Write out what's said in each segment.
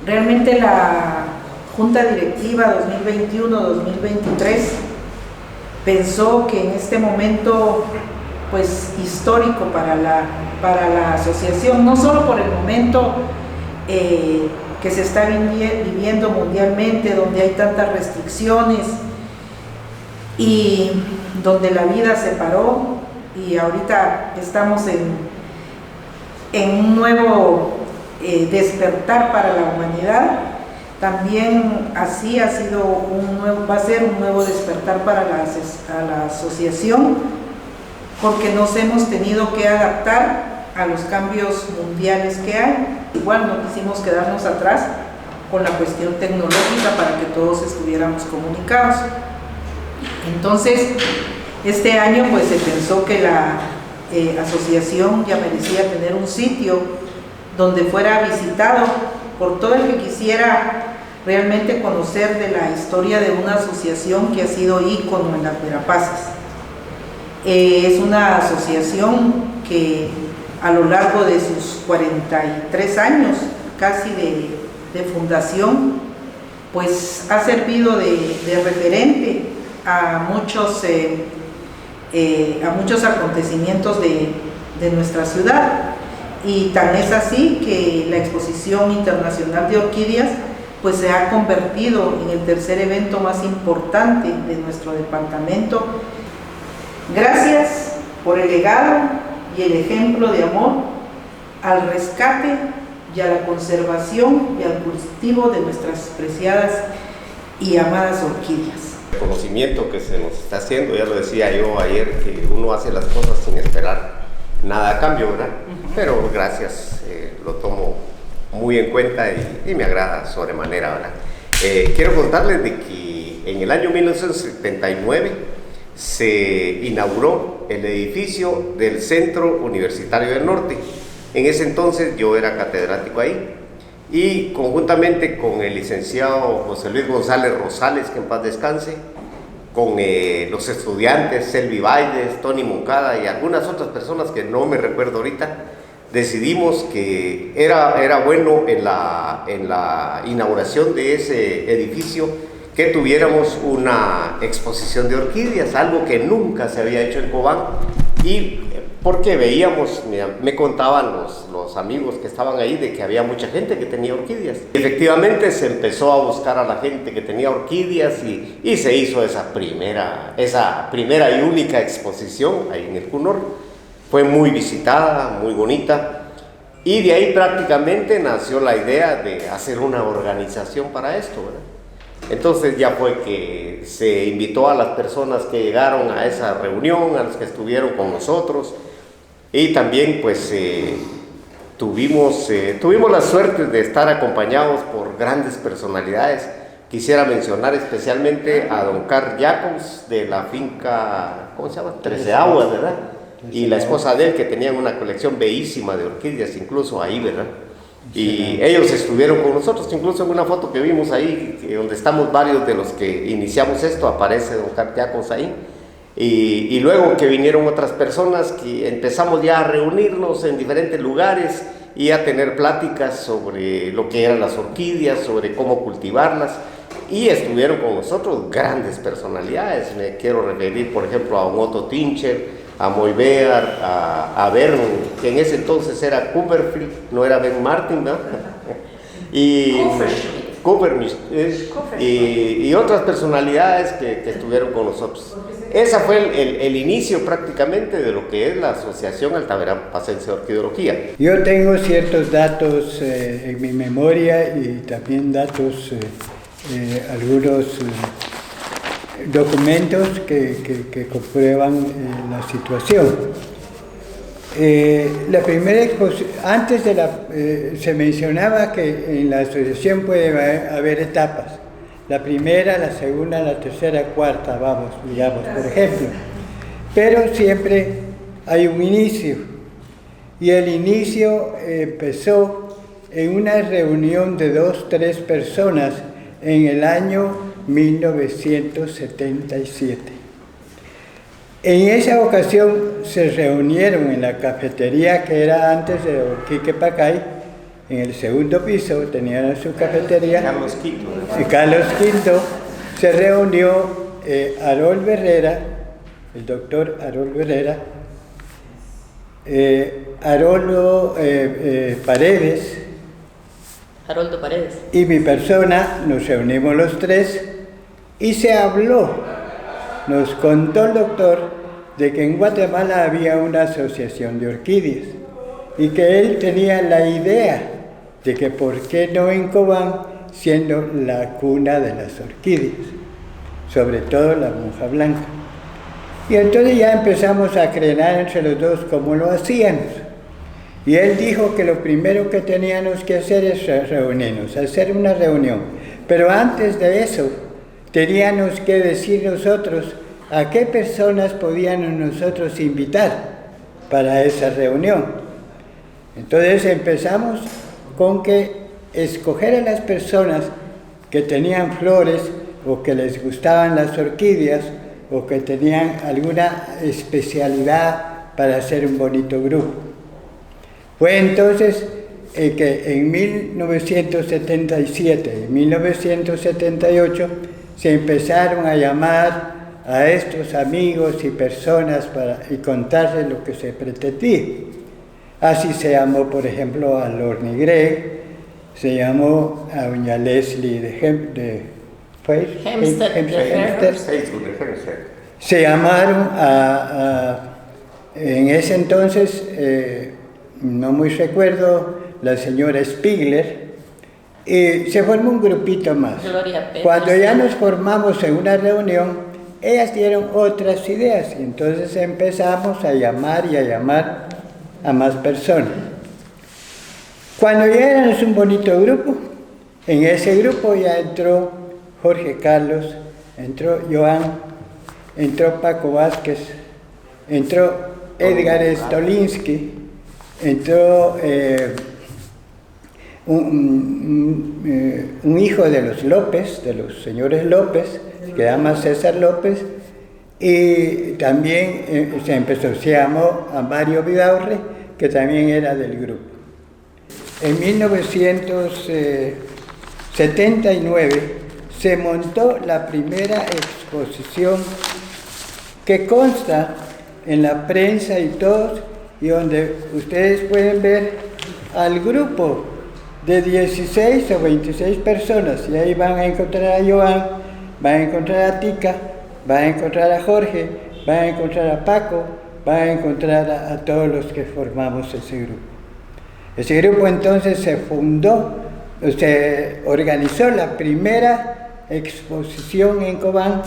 Realmente la Junta Directiva 2021-2023 pensó que en este momento pues histórico para la asociación, no solo por el momento que se está viviendo mundialmente, donde hay tantas restricciones y donde la vida se paró, y ahorita estamos en un nuevo despertar para la humanidad. También así va a ser un nuevo despertar para la asociación, porque nos hemos tenido que adaptar a los cambios mundiales que hay. Igual no quisimos quedarnos atrás con la cuestión tecnológica para que todos estuviéramos comunicados. Entonces, este año pues se pensó que la asociación ya merecía tener un sitio donde fuera visitado por todo el que quisiera realmente conocer de la historia de una asociación que ha sido ícono en las Verapaces. Es una asociación que a lo largo de sus 43 años casi de fundación, pues ha servido de referente a muchos acontecimientos de nuestra ciudad, y tan es así que la Exposición Internacional de Orquídeas pues se ha convertido en el tercer evento más importante de nuestro departamento. Gracias por el legado y el ejemplo de amor al rescate y a la conservación y al cultivo de nuestras preciadas y amadas orquídeas. El conocimiento que se nos está haciendo, ya lo decía yo ayer, que uno hace las cosas sin esperar nada a cambio, ¿verdad? Pero gracias, lo tomo muy en cuenta y me agrada sobremanera, ¿verdad? Quiero contarles de que en el año 1979 se inauguró el edificio del Centro Universitario del Norte. En ese entonces yo era catedrático ahí, y conjuntamente con el licenciado José Luis González Rosales, que en paz descanse, con los estudiantes Selvi Baides, Tony Moncada y algunas otras personas que no me recuerdo ahorita, decidimos que era bueno en la inauguración de ese edificio que tuviéramos una exposición de orquídeas, algo que nunca se había hecho en Cobán. Y porque veíamos, me contaban los amigos que estaban ahí de que había mucha gente que tenía orquídeas. Efectivamente se empezó a buscar a la gente que tenía orquídeas y se hizo esa primera y única exposición ahí en el CUNOR. Fue muy visitada, muy bonita, y de ahí prácticamente nació la idea de hacer una organización para esto, ¿verdad? Entonces ya fue que se invitó a las personas que llegaron a esa reunión, a los que estuvieron con nosotros, y también pues tuvimos la suerte de estar acompañados por grandes personalidades. Quisiera mencionar especialmente a don Carl Jacobs de la finca, ¿cómo se llama? 13 Aguas, ¿verdad? Y la esposa de él, que tenían una colección bellísima de orquídeas, incluso ahí, ¿verdad? Y ellos estuvieron con nosotros, incluso en una foto que vimos ahí, donde estamos varios de los que iniciamos esto, aparece don Carl Jacobs ahí. Y luego que vinieron otras personas, que empezamos ya a reunirnos en diferentes lugares y a tener pláticas sobre lo que eran las orquídeas, sobre cómo cultivarlas, y estuvieron con nosotros grandes personalidades. Me quiero referir, por ejemplo, a Otto Tincher, a Moy Bear, a Vernon, que en ese entonces era Cooperfield, no era Ben Martin, ¿no? Y y otras personalidades que estuvieron con nosotros. Ese fue el inicio prácticamente de lo que es la Asociación Altaverapacense de Orquidología. Yo tengo ciertos datos en mi memoria, y también datos, algunos documentos que comprueban la situación. La primera exposición, antes de se mencionaba que en la asociación puede haber etapas. La primera, la segunda, la tercera, cuarta, digamos, por ejemplo. Pero siempre hay un inicio. Y el inicio empezó en una reunión de 2, 3 personas en el año 1977. En esa ocasión se reunieron en la cafetería que era antes de Orquique Pacay, en el segundo piso, tenían su cafetería. Carlos V. Y Carlos V se reunió Harold Herrera, el doctor Harold Herrera, Haroldo Paredes, Haroldo Paredes. y mi persona. Nos reunimos los tres y se habló, nos contó el doctor de que en Guatemala había una asociación de orquídeas y que él tenía la idea de que por qué no en Cobán, siendo la cuna de las orquídeas, sobre todo la monja blanca. Y entonces ya empezamos a crear entre los dos cómo lo hacíamos. Y él dijo que lo primero que teníamos que hacer es reunirnos, hacer una reunión. Pero antes de eso, teníamos que decir nosotros a qué personas podíamos nosotros invitar para esa reunión. Entonces empezamos con que escoger a las personas que tenían flores o que les gustaban las orquídeas o que tenían alguna especialidad para hacer un bonito grupo. Fue entonces que en 1977 y 1978 se empezaron a llamar a estos amigos y personas y contarles lo que se pretendía. Así se llamó, por ejemplo, a Lord Nigre, se llamó a doña Leslie de Hempstead. Se llamaron en ese entonces, no muy recuerdo, la señora Spiegler, y se formó un grupito más. Cuando ya nos formamos en una reunión, ellas dieron otras ideas, y entonces empezamos a llamar a más personas. Cuando ya éramos un bonito grupo, en ese grupo ya entró Jorge Carlos, entró Joan, entró Paco Vázquez, entró Edgar Stolinsky, entró un hijo de los López, de los señores López, que se llama César López, y también se llamó a Mario Vidaurre, que también era del grupo. En 1979 se montó la primera exposición que consta en la prensa y todos, y donde ustedes pueden ver al grupo de 16 o 26 personas, y ahí van a encontrar a Joan, van a encontrar a Tica, van a encontrar a Jorge, van a encontrar a Paco, van a encontrar a todos los que formamos ese grupo. Ese grupo entonces se organizó la primera exposición en Cobán,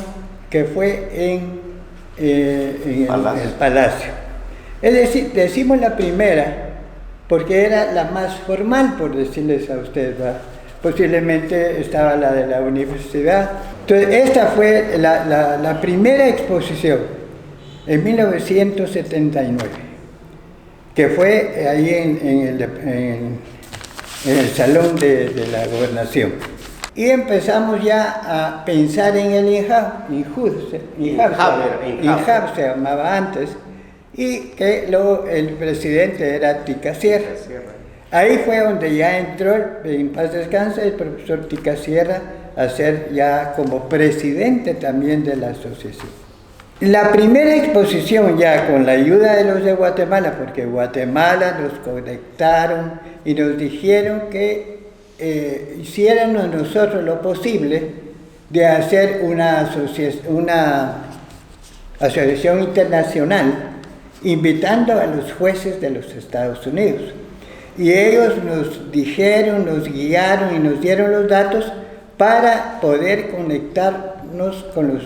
que fue en el Palacio. Es decir, decimos la primera porque era la más formal, por decirles a ustedes, ¿verdad? Posiblemente estaba la de la universidad. Entonces, esta fue la primera exposición en 1979, que fue ahí en el Salón de la Gobernación. Y empezamos ya a pensar en el INJAB se llamaba antes, y que luego el presidente era Tica Sierra. Ahí fue donde ya entró, en paz descanse, el profesor Tica Sierra a ser ya como presidente también de la asociación. La primera exposición ya con la ayuda de los de Guatemala, porque Guatemala nos conectaron y nos dijeron que hiciéramos nosotros lo posible de hacer una asociación internacional invitando a los jueces de los Estados Unidos. Y ellos nos dijeron, nos guiaron y nos dieron los datos para poder conectarnos con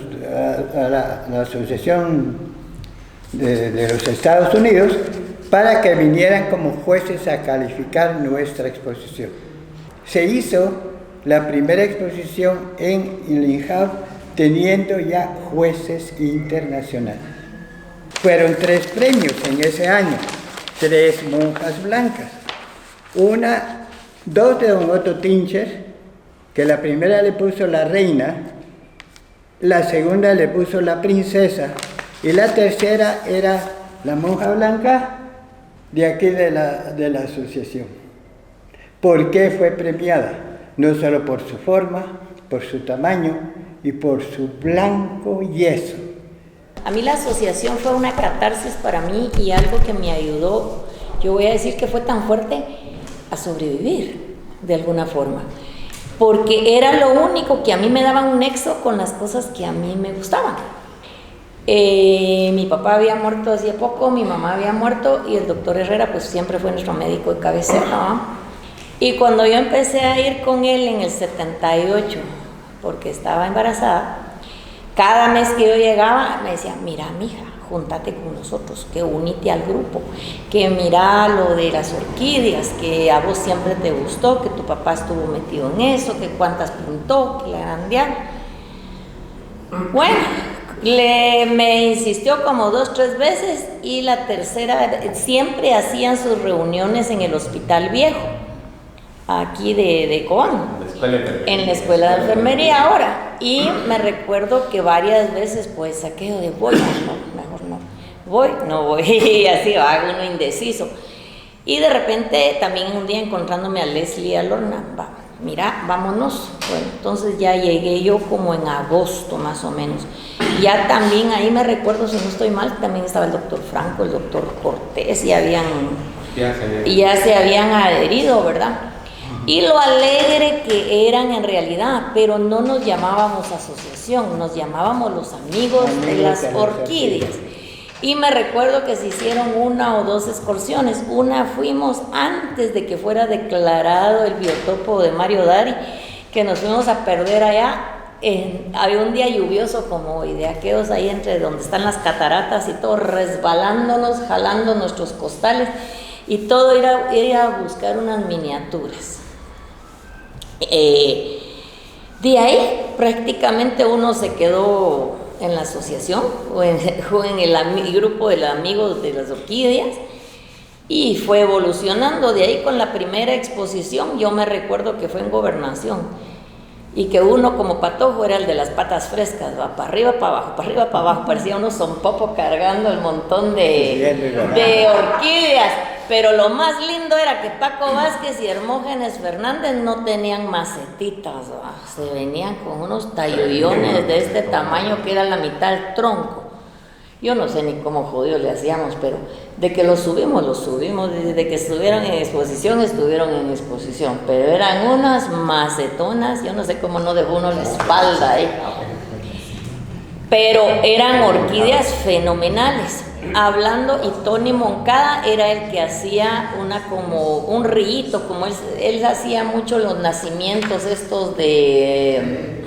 la Asociación de los Estados Unidos para que vinieran como jueces a calificar nuestra exposición. Se hizo la primera exposición en el INJAB teniendo ya jueces internacionales. Fueron 3 premios en ese año, 3 monjas blancas. 2 de don Otto Tincher, que la primera le puso la reina, la segunda le puso la princesa, y la tercera era la monja blanca de aquí de la asociación. ¿Por qué fue premiada? No solo por su forma, por su tamaño y por su blanco yeso. A mí la asociación fue una catarsis para mí y algo que me ayudó, yo voy a decir que fue tan fuerte, a sobrevivir de alguna forma. Porque era lo único que a mí me daba un nexo con las cosas que a mí me gustaban. Mi papá había muerto hacía poco, mi mamá había muerto y el doctor Herrera pues siempre fue nuestro médico de cabecera, ¿no? Y cuando yo empecé a ir con él en el 78, porque estaba embarazada, cada mes que yo llegaba me decía, mira mija, júntate con nosotros, que unite al grupo, que mira lo de las orquídeas, que a vos siempre te gustó, que tu papá estuvo metido en eso, que cuántas pintó, que la grandearon. Bueno, me insistió como 2, 3 veces y la tercera, siempre hacían sus reuniones en el Hospital Viejo, aquí de Cobán, en la escuela de enfermería ahora. Y me recuerdo que varias veces pues saqueo de voy, no, mejor no, voy, no voy, y así va uno indeciso. Y de repente también un día encontrándome a Leslie Alorna, va, mira, vámonos. Bueno, entonces ya llegué yo como en agosto más o menos. Ya también ahí me recuerdo, si no estoy mal, también estaba el doctor Franco, el doctor Cortés, y ya se habían adherido, ¿verdad? Y lo alegre que eran en realidad, pero no nos llamábamos asociación, nos llamábamos los amigos de las orquídeas. Y me recuerdo que se hicieron 1 o 2 excursiones. Una fuimos antes de que fuera declarado el biotopo de Mario Dari, que nos fuimos a perder allá. Había un día lluvioso como hoy, de aquellos ahí entre donde están las cataratas y todo, resbalándonos, jalando nuestros costales, y todo ir a buscar unas miniaturas. De ahí prácticamente uno se quedó en la asociación o en el grupo de los amigos de las orquídeas y fue evolucionando. De ahí con la primera exposición, yo me recuerdo que fue en Gobernación y que uno como patojo era el de las patas frescas, va para arriba, para abajo, para arriba, para abajo, parecía uno zompopo cargando el montón de orquídeas. Pero lo más lindo era que Paco Vázquez y Hermógenes Fernández no tenían macetitas, ¿va? Se venían con unos talloyones de este tamaño que era la mitad del tronco. Yo no sé ni cómo jodido le hacíamos, pero de que los subimos, desde que estuvieron en exposición, pero eran unas macetonas, yo no sé cómo no dejó uno la espalda ahí. Pero eran orquídeas fenomenales. Hablando, y Tony Moncada era el que hacía como un rillito, como él hacía mucho los nacimientos estos de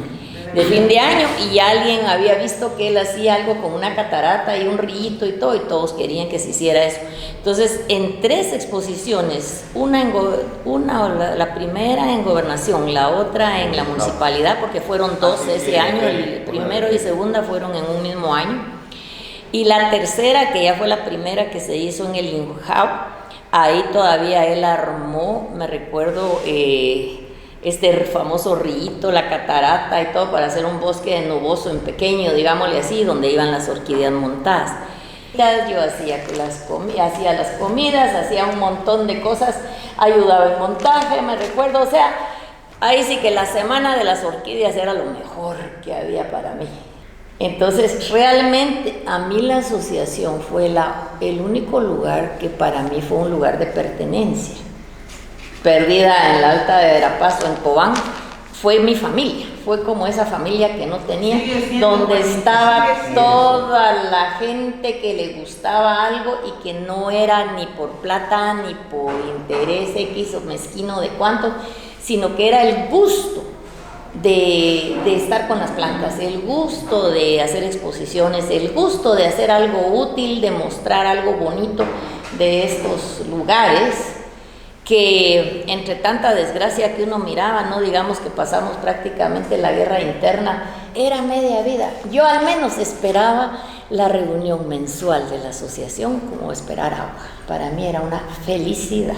fin de año, y alguien había visto que él hacía algo con una catarata y un rillito y todo, y todos querían que se hiciera eso. Entonces, en 3 exposiciones, la primera en Gobernación, la otra en la municipalidad, porque fueron 2 ese año, el primero y segunda fueron en un mismo año. Y la tercera, que ya fue la primera que se hizo en el Injao, ahí todavía él armó, me recuerdo, este famoso rillito, la catarata y todo, para hacer un bosque de nuboso en pequeño, digámosle así, donde iban las orquídeas montadas. Yo hacía las comidas, hacía un montón de cosas, ayudaba en montaje, me recuerdo, o sea, ahí sí que la semana de las orquídeas era lo mejor que había para mí. Entonces, realmente a mí la asociación fue el único lugar que para mí fue un lugar de pertenencia. Perdida en la Alta de Verapazo, en Cobán, fue mi familia, fue como esa familia que no tenía, donde estaba toda la gente que le gustaba algo y que no era ni por plata, ni por interés X o mezquino de cuánto, sino que era el gusto de estar con las plantas, el gusto de hacer exposiciones, el gusto de hacer algo útil, de mostrar algo bonito de estos lugares, que entre tanta desgracia que uno miraba, no digamos que pasamos prácticamente la guerra interna, era media vida. Yo al menos esperaba la reunión mensual de la asociación como esperar agua. Para mí era una felicidad.